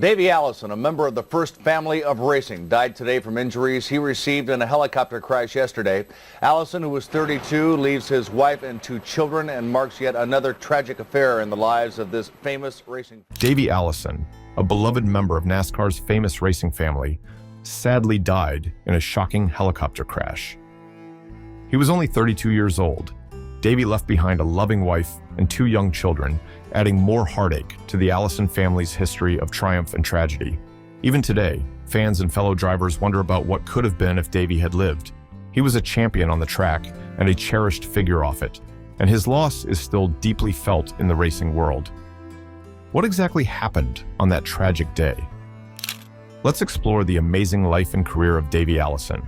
Davey Allison, a member of the first family of racing, died today from injuries he received in a helicopter crash yesterday. Allison, who was 32, leaves his wife and 2 children and marks yet another tragic affair in the lives of this famous racing. Davey Allison, a beloved member of NASCAR's famous racing family, sadly died in a shocking helicopter crash. He was only 32 years old. Davey left behind a loving wife and 2 young children, adding more heartache to the Allison family's history of triumph and tragedy. Even today, fans and fellow drivers wonder about what could have been if Davey had lived. He was a champion on the track and a cherished figure off it, and his loss is still deeply felt in the racing world. What exactly happened on that tragic day? Let's explore the amazing life and career of Davey Allison,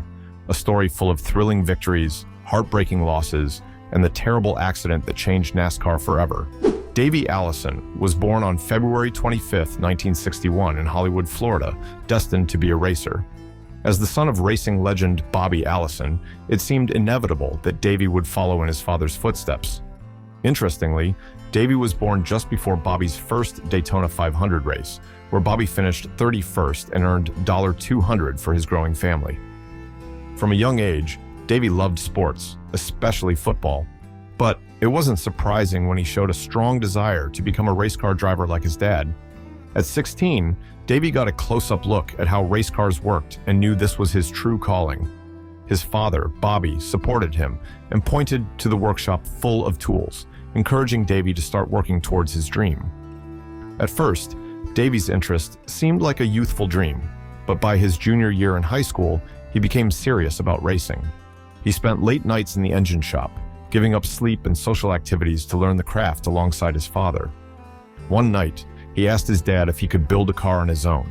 a story full of thrilling victories, heartbreaking losses, and the terrible accident that changed NASCAR forever. Davey Allison was born on February 25, 1961 in Hollywood, Florida, destined to be a racer. As the son of racing legend Bobby Allison, it seemed inevitable that Davey would follow in his father's footsteps. Interestingly, Davey was born just before Bobby's first Daytona 500 race, where Bobby finished 31st and earned $200 for his growing family. From a young age, Davey loved sports, especially football, but it wasn't surprising when he showed a strong desire to become a race car driver like his dad. At 16, Davey got a close-up look at how race cars worked and knew this was his true calling. His father, Bobby, supported him and pointed to the workshop full of tools, encouraging Davey to start working towards his dream. At first, Davey's interest seemed like a youthful dream, but by his junior year in high school, he became serious about racing. He spent late nights in the engine shop, giving up sleep and social activities to learn the craft alongside his father. One night, he asked his dad if he could build a car on his own.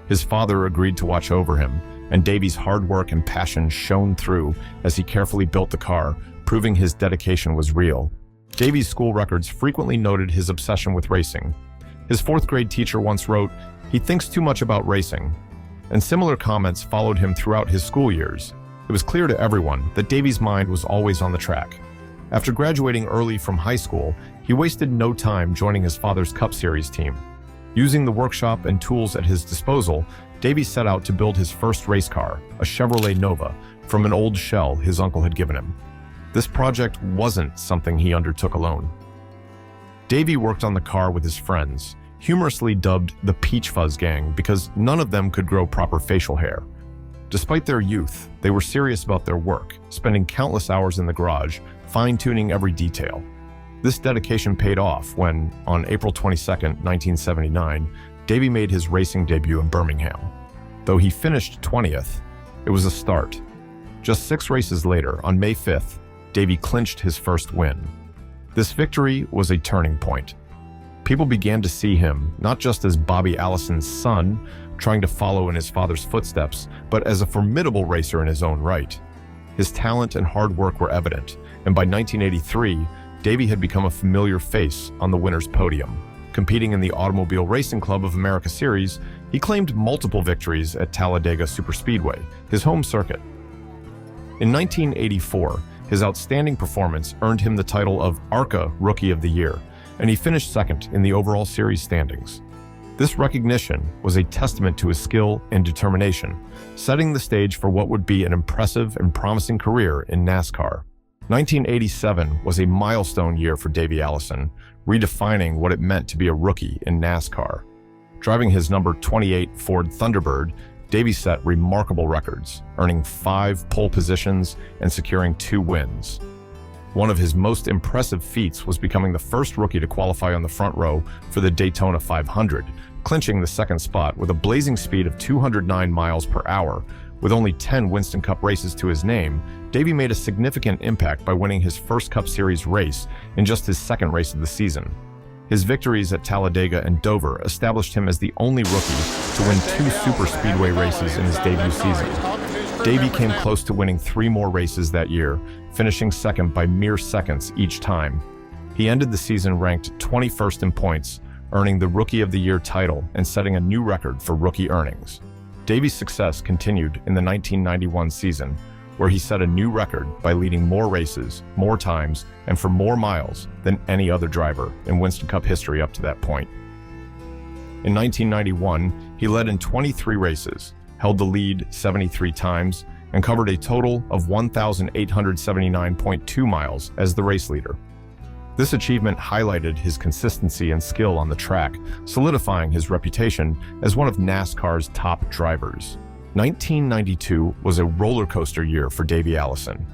His father agreed to watch over him, and Davey's hard work and passion shone through as he carefully built the car, proving his dedication was real. Davey's school records frequently noted his obsession with racing. His 4th grade teacher once wrote, "He thinks too much about racing," and similar comments followed him throughout his school years. It was clear to everyone that Davey's mind was always on the track. After graduating early from high school, he wasted no time joining his father's Cup Series team. Using the workshop and tools at his disposal, Davey set out to build his first race car, a Chevrolet Nova, from an old shell his uncle had given him. This project wasn't something he undertook alone. Davey worked on the car with his friends, humorously dubbed the Peach Fuzz Gang because none of them could grow proper facial hair. Despite their youth, they were serious about their work, spending countless hours in the garage, fine-tuning every detail. This dedication paid off when, on April 22, 1979, Davey made his racing debut in Birmingham. Though he finished 20th, it was a start. Just 6 races later, on May 5th, Davey clinched his first win. This victory was a turning point. People began to see him not just as Bobby Allison's son, trying to follow in his father's footsteps, but as a formidable racer in his own right. His talent and hard work were evident, and by 1983, Davey had become a familiar face on the winner's podium. Competing in the Automobile Racing Club of America Series, he claimed multiple victories at Talladega Superspeedway, his home circuit. In 1984, his outstanding performance earned him the title of ARCA Rookie of the Year, and he finished 2nd in the overall series standings. This recognition was a testament to his skill and determination, setting the stage for what would be an impressive and promising career in NASCAR. 1987 was a milestone year for Davey Allison, redefining what it meant to be a rookie in NASCAR. Driving his number 28 Ford Thunderbird, Davey set remarkable records, earning 5 pole positions and securing 2 wins. One of his most impressive feats was becoming the first rookie to qualify on the front row for the Daytona 500, clinching the 2nd spot with a blazing speed of 209 miles per hour. With only 10 Winston Cup races to his name, Davey made a significant impact by winning his first Cup Series race in just his 2nd race of the season. His victories at Talladega and Dover established him as the only rookie to win 2 superspeedway races in his debut season. Davey came close to winning 3 more races that year, finishing 2nd by mere seconds each time. He ended the season ranked 21st in points, earning the Rookie of the Year title and setting a new record for rookie earnings. Davey's success continued in the 1991 season, where he set a new record by leading more races, more times, and for more miles than any other driver in Winston Cup history up to that point. In 1991, he led in 23 races, held the lead 73 times, and covered a total of 1,879.2 miles as the race leader. This achievement highlighted his consistency and skill on the track, solidifying his reputation as one of NASCAR's top drivers. 1992 was a roller coaster year for Davey Allison.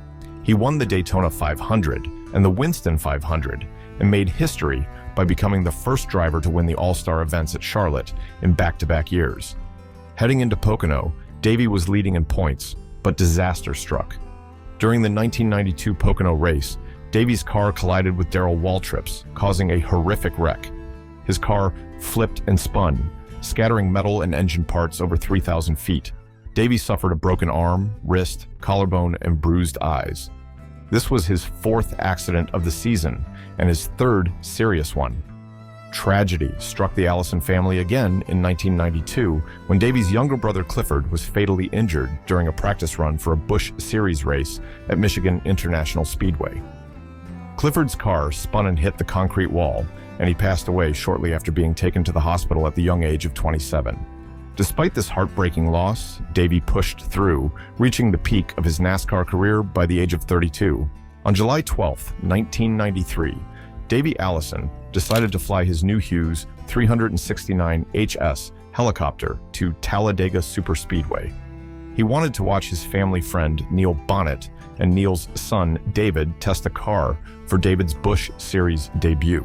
He won the Daytona 500 and the Winston 500 and made history by becoming the first driver to win the All-Star events at Charlotte in back-to-back years. Heading into Pocono, Davey was leading in points, but disaster struck. During the 1992 Pocono race, Davey's car collided with Darrell Waltrip's, causing a horrific wreck. His car flipped and spun, scattering metal and engine parts over 3,000 feet. Davey suffered a broken arm, wrist, collarbone, and bruised eyes. This was his fourth accident of the season and his third serious one. Tragedy struck the Allison family again in 1992 when Davey's younger brother Clifford was fatally injured during a practice run for a Busch Series race at Michigan International Speedway. Clifford's car spun and hit the concrete wall, and he passed away shortly after being taken to the hospital at the young age of 27. Despite this heartbreaking loss, Davey pushed through, reaching the peak of his NASCAR career by the age of 32. On July 12, 1993, Davey Allison decided to fly his new Hughes 369 HS helicopter to Talladega Superspeedway. He wanted to watch his family friend Neil Bonnet and Neil's son David test a car for David's Busch Series debut.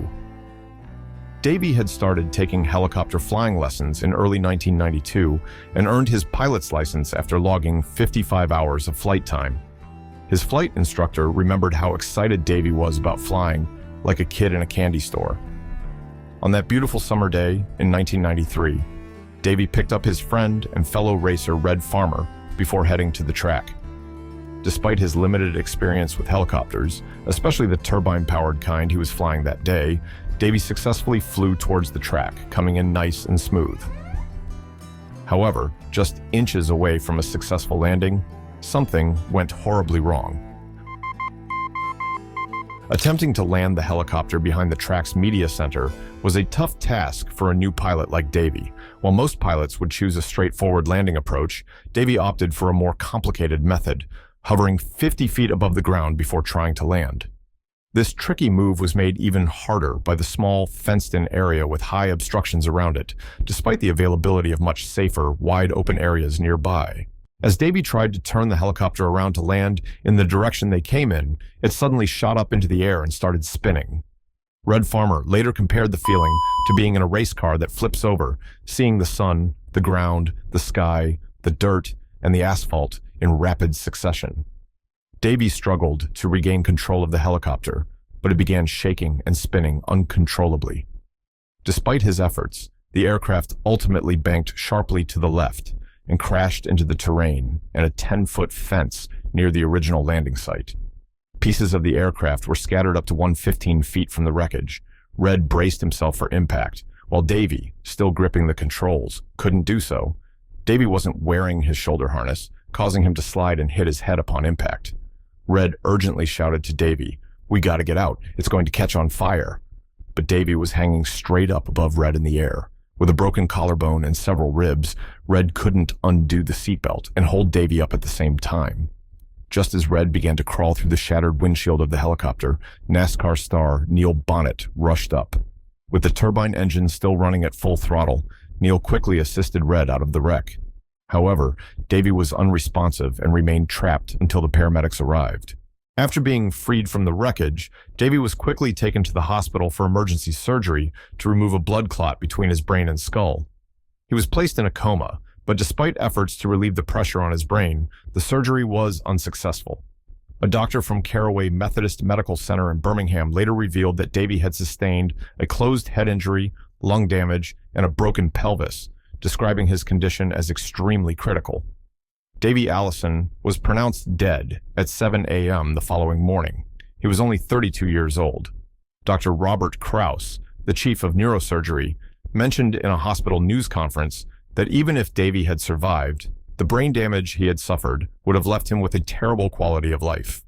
Davey had started taking helicopter flying lessons in early 1992 and earned his pilot's license after logging 55 hours of flight time. His flight instructor remembered how excited Davey was about flying, like a kid in a candy store. On that beautiful summer day in 1993, Davey picked up his friend and fellow racer Red Farmer before heading to the track. Despite his limited experience with helicopters, especially the turbine-powered kind he was flying that day, Davey successfully flew towards the track, coming in nice and smooth. However, just inches away from a successful landing, something went horribly wrong. Attempting to land the helicopter behind the track's media center was a tough task for a new pilot like Davey. While most pilots would choose a straightforward landing approach, Davey opted for a more complicated method, hovering 50 feet above the ground before trying to land. This tricky move was made even harder by the small, fenced-in area with high obstructions around it, despite the availability of much safer, wide-open areas nearby. As Davey tried to turn the helicopter around to land in the direction they came in, it suddenly shot up into the air and started spinning. Red Farmer later compared the feeling to being in a race car that flips over, seeing the sun, the ground, the sky, the dirt, and the asphalt in rapid succession. Davey struggled to regain control of the helicopter, but it began shaking and spinning uncontrollably. Despite his efforts, the aircraft ultimately banked sharply to the left and crashed into the terrain and a 10-foot fence near the original landing site. Pieces of the aircraft were scattered up to 115 feet from the wreckage. Red braced himself for impact, while Davey, still gripping the controls, couldn't do so. Davey wasn't wearing his shoulder harness, causing him to slide and hit his head upon impact. Red urgently shouted to Davey, "We gotta get out, it's going to catch on fire." But Davey was hanging straight up above Red in the air. With a broken collarbone and several ribs, Red couldn't undo the seatbelt and hold Davey up at the same time. Just as Red began to crawl through the shattered windshield of the helicopter, NASCAR star Neil Bonnet rushed up. With the turbine engine still running at full throttle, Neil quickly assisted Red out of the wreck. However, Davey was unresponsive and remained trapped until the paramedics arrived. After being freed from the wreckage, Davey was quickly taken to the hospital for emergency surgery to remove a blood clot between his brain and skull. He was placed in a coma, but despite efforts to relieve the pressure on his brain, the surgery was unsuccessful. A doctor from Caraway Methodist Medical Center in Birmingham later revealed that Davey had sustained a closed head injury, lung damage, and a broken pelvis, describing his condition as extremely critical. Davey Allison was pronounced dead at 7 a.m. the following morning. He was only 32 years old. Dr. Robert Krause, the chief of neurosurgery, mentioned in a hospital news conference that even if Davey had survived, the brain damage he had suffered would have left him with a terrible quality of life.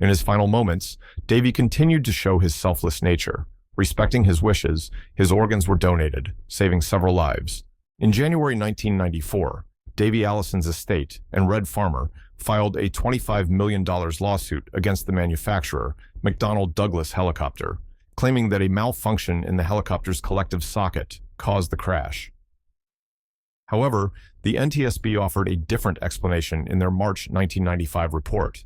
In his final moments, Davey continued to show his selfless nature, Respecting his wishes, his organs were donated, saving several lives. In January 1994, Davey Allison's estate and Red Farmer filed a $25 million lawsuit against the manufacturer, McDonnell Douglas Helicopter, claiming that a malfunction in the helicopter's collective socket caused the crash. However, the NTSB offered a different explanation in their March 1995 report.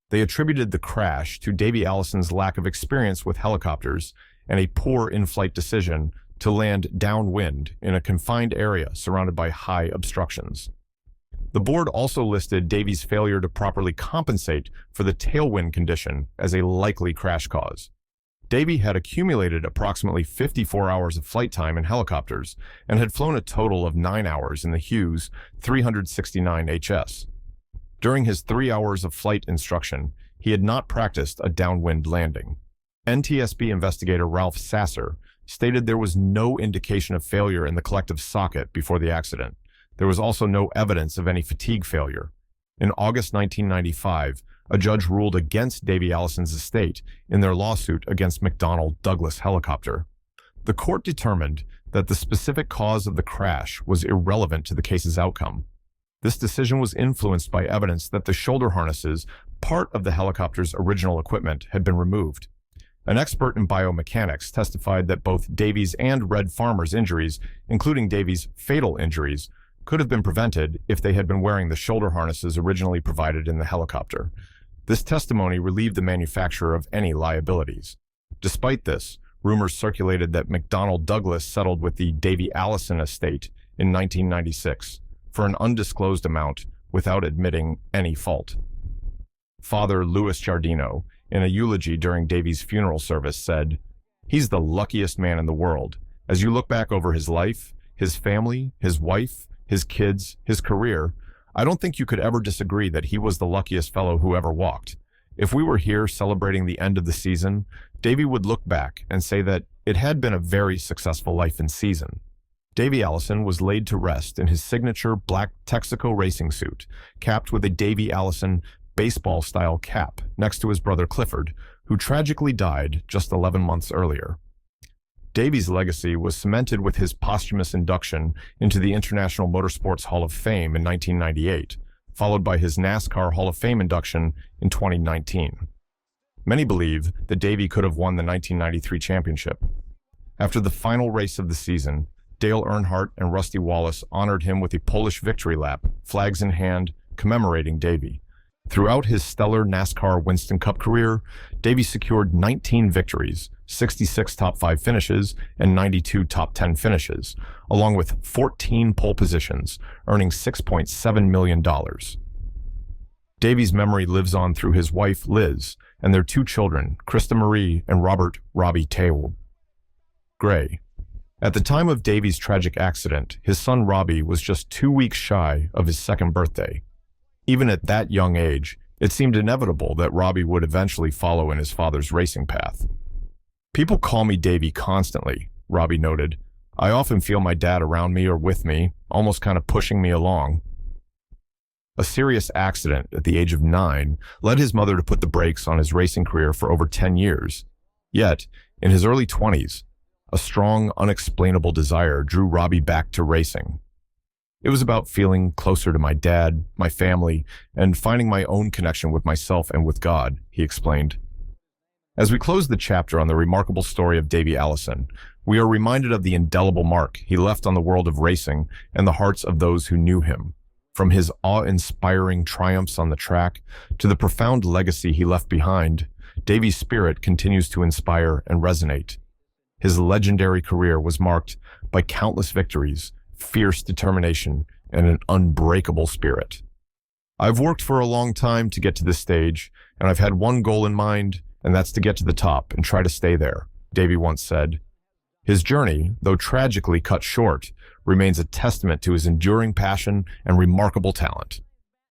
They attributed the crash to Davey Allison's lack of experience with helicopters and a poor in-flight decision to land downwind in a confined area surrounded by high obstructions. The board also listed Davey's failure to properly compensate for the tailwind condition as a likely crash cause. Davey had accumulated approximately 54 hours of flight time in helicopters and had flown a total of 9 hours in the Hughes 369HS. During his 3 hours of flight instruction, he had not practiced a downwind landing. NTSB investigator Ralph Sasser stated there was no indication of failure in the collective socket before the accident. There was also no evidence of any fatigue failure. In August 1995, a judge ruled against Davey Allison's estate in their lawsuit against McDonnell Douglas Helicopter. The court determined that the specific cause of the crash was irrelevant to the case's outcome. This decision was influenced by evidence that the shoulder harnesses, part of the helicopter's original equipment, had been removed. An expert in biomechanics testified that both Davey's and Red Farmer's injuries, including Davey's fatal injuries, could have been prevented if they had been wearing the shoulder harnesses originally provided in the helicopter. This testimony relieved the manufacturer of any liabilities. Despite this, rumors circulated that McDonnell Douglas settled with the Davey Allison estate in 1996 for an undisclosed amount without admitting any fault. Father Louis Giardino, in a eulogy during Davey's funeral service, said, "He's the luckiest man in the world. As you look back over his life, his family, his wife, his kids, his career, I don't think you could ever disagree that he was the luckiest fellow who ever walked. If we were here celebrating the end of the season, Davey would look back and say that it had been a very successful life in season." Davey Allison was laid to rest in his signature black Texaco racing suit, capped with a Davey Allison baseball-style cap next to his brother Clifford, who tragically died just 11 months earlier. Davey's legacy was cemented with his posthumous induction into the International Motorsports Hall of Fame in 1998, followed by his NASCAR Hall of Fame induction in 2019. Many believe that Davey could have won the 1993 championship. After the final race of the season, Dale Earnhardt and Rusty Wallace honored him with a Polish victory lap, flags in hand, commemorating Davey. Throughout his stellar NASCAR Winston Cup career, Davey secured 19 victories, 66 top 5 finishes, and 92 top 10 finishes, along with 14 pole positions, earning $6.7 million. Davey's memory lives on through his wife, Liz, and their 2 children, Krista Marie and Robert Robbie Taylor Gray. At the time of Davey's tragic accident, his son Robbie was just 2 weeks shy of his 2nd birthday. Even at that young age, it seemed inevitable that Robbie would eventually follow in his father's racing path. "People call me Davey constantly," Robbie noted. "I often feel my dad around me or with me, almost kind of pushing me along." A serious accident at the age of 9 led his mother to put the brakes on his racing career for over 10 years. Yet, in his early 20s, a strong, unexplainable desire drew Robbie back to racing. "It was about feeling closer to my dad, my family, and finding my own connection with myself and with God," he explained. As we close the chapter on the remarkable story of Davey Allison, we are reminded of the indelible mark he left on the world of racing and the hearts of those who knew him. From his awe-inspiring triumphs on the track to the profound legacy he left behind, Davey's spirit continues to inspire and resonate. His legendary career was marked by countless victories, fierce determination, and an unbreakable spirit. "I've worked for a long time to get to this stage, and I've had one goal in mind, and that's to get to the top and try to stay there," Davey once said. His journey, though tragically cut short, remains a testament to his enduring passion and remarkable talent.